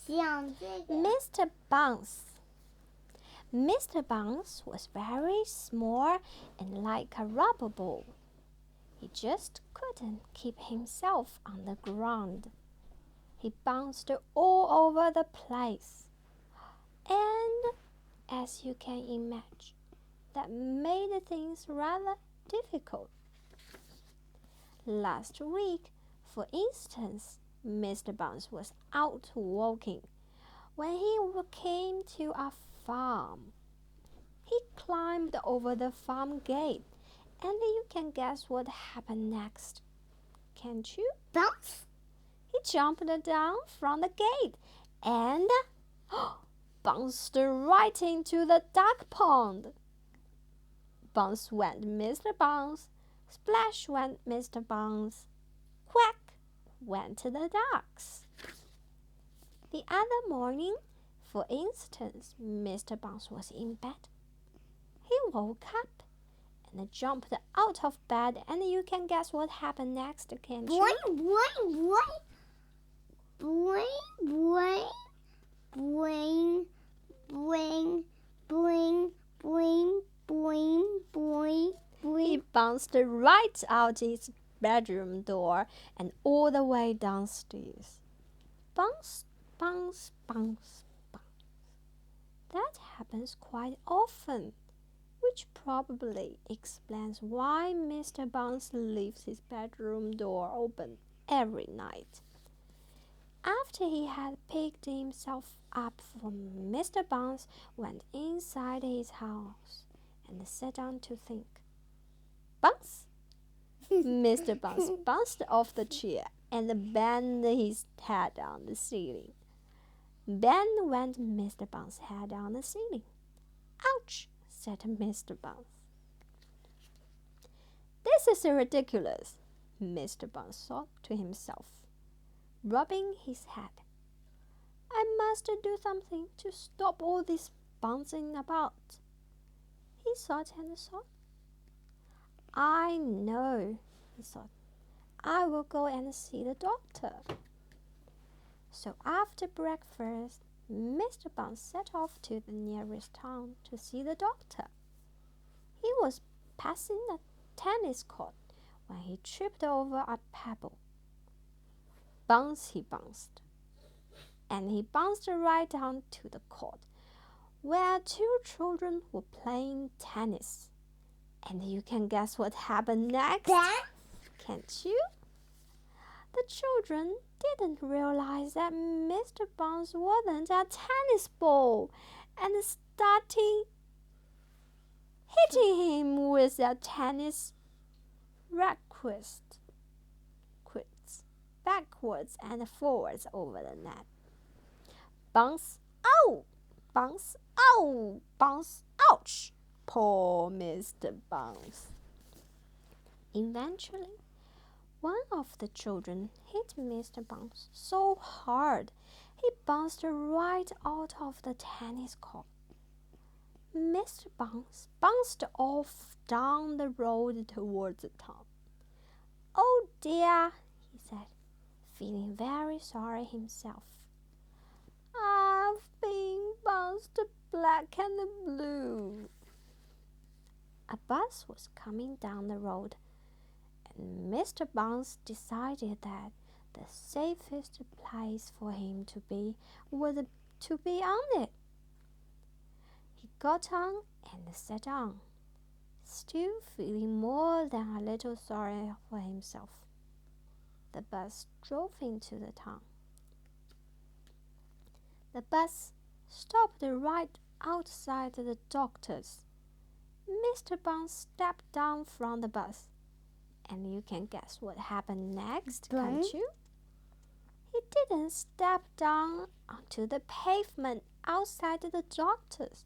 讲这个 Mr. Bounce.Mr. Bounce was very small and like a rubber ball. He just couldn't keep himself on the ground. He bounced all over the place. And, as you can imagine, that made things rather difficult. Last week, for instance, Mr. Bounce was out walking when he came to a farm. He climbed over the farm gate, and you can guess what happened next. Can't you? Bounce. He jumped down from the gate and bounced right into the duck pond. Bounce went Mr. Bounce. Splash went Mr. Bounce. Quack went the ducks. The other morning, for instance, Mr. Bounce was in bed. He woke up and jumped out of bed, and you can guess what happened next, can't you? Boing, boing, boing. Boing, boing. Boing, boing, boing, boing, boing, boing. He bounced right out his bedroom door and all the way downstairs. Bounce, bounce, bounce, bounce. That happens quite often, which probably explains why Mr. Bounce leaves his bedroom door open every night. After he had picked himself up, Mr. Bounce went inside his house and sat down to think. Bounce! Mr. Bounce bounced off the chair and banged his head on the ceiling. Bang went Mr. Bounce's head on the ceiling. Ouch! Said Mr. Bounce. This is ridiculous, Mr. Bounce thought to himself, rubbing his head. I must do something to stop all this bouncing about. He thought and thought. I know, he thought. I will go and see the doctor. So after breakfast, Mr. Bounce set off to the nearest town to see the doctor. He was passing a tennis court when he tripped over a pebble. Bounce he bounced, and he bounced right down to the court, where two children were playing tennis. And you can guess what happened next, can't you? The children didn't realize that Mr. Bounce wasn't a tennis ball and started hitting him with a tennis racket backwards and forwards over the net. Bounce, ow! Bounce, ow! Bounce, ouch! Poor Mr. Bounce. Eventually, one of the children hit Mr. Bounce so hard he bounced right out of the tennis court. Mr. Bounce bounced off down the road towards the town. Oh dear, he said, feeling very sorry himself. I've been bounced black and blue. A bus was coming down the road, and Mr. Bounce decided that the safest place for him to be was to be on it. He got on and sat on, still feeling more than a little sorry for himself. The bus drove into the town. The bus stopped right outside the doctor's. Mr. Bounce stepped down from the bus, and you can guess what happened next, can't you? He didn't step down onto the pavement outside the doctor's.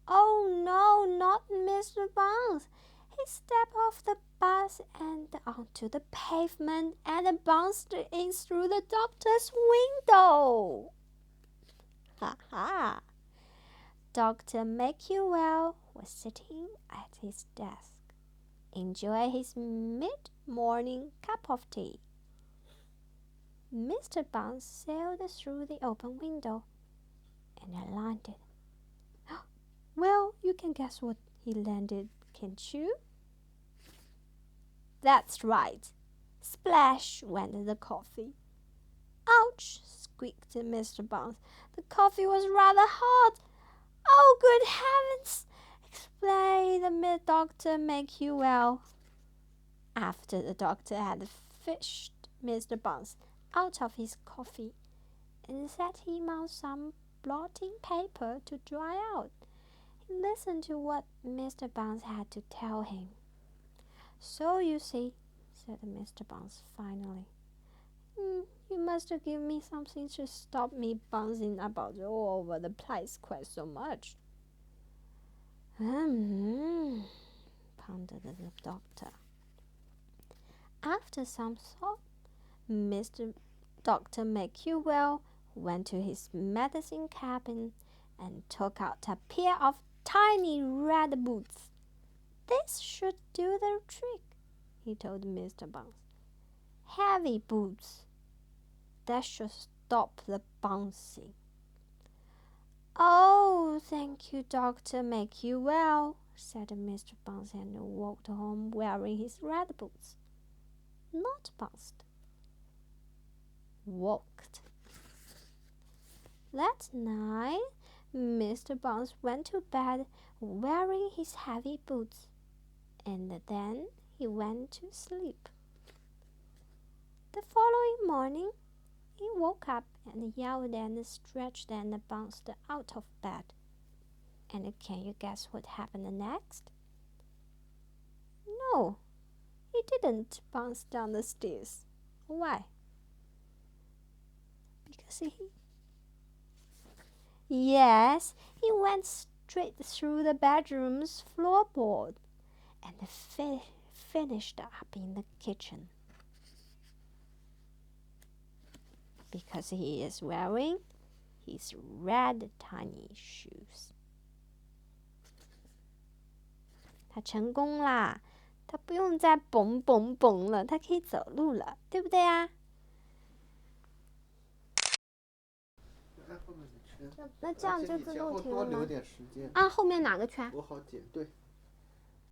Oh no, not Mr. Bounce. He stepped off the bus and onto the pavement and bounced in through the doctor's window. Ha ha! Dr. Make-You-Well was sitting at his desk, enjoying his mid-morning cup of tea. Mr. Bounce sailed through the open window and landed. Well, you can guess what he landed, can't you? That's right. Splash went the coffee. Ouch, squeaked Mr. Bounce. The coffee was rather hot. Oh, good heavens! Explained the doctor, make you well. After the doctor had fished Mr. Bounce out of his coffee and set him on some blotting paper to dry out, he listened to what Mr. Bounce had to tell him. So you see, said Mr. Bounce finally, you must give me something to stop me bouncing about all over the place quite so much. Pondered the doctor. After some thought, Mr. Dr. Make-You-Well went to his medicine cabinet and took out a pair of tiny red boots. This should do the trick, he told Mr. Bounce. Heavy boots. That should stop the bouncing. Oh, thank you, Doctor Make-You-Well, said Mr. Bounce and walked home wearing his red boots. Not bounced. Walked. That night, Mr. Bounce went to bed wearing his heavy boots, and then he went to sleep. The following morning, he woke up and yelled and stretched and bounced out of bed. And can you guess what happened next? No, he didn't bounce down the stairs. Why? Because he went straight through the bedroom's floorboard and finished up in the kitchen. Because he is wearing his red tiny shoes. 他成功啦，他不用再蹦蹦蹦了，他可以走路了，对不对啊？那这样就自动停了吗？多留点时间。按后面哪个圈？我好剪，对。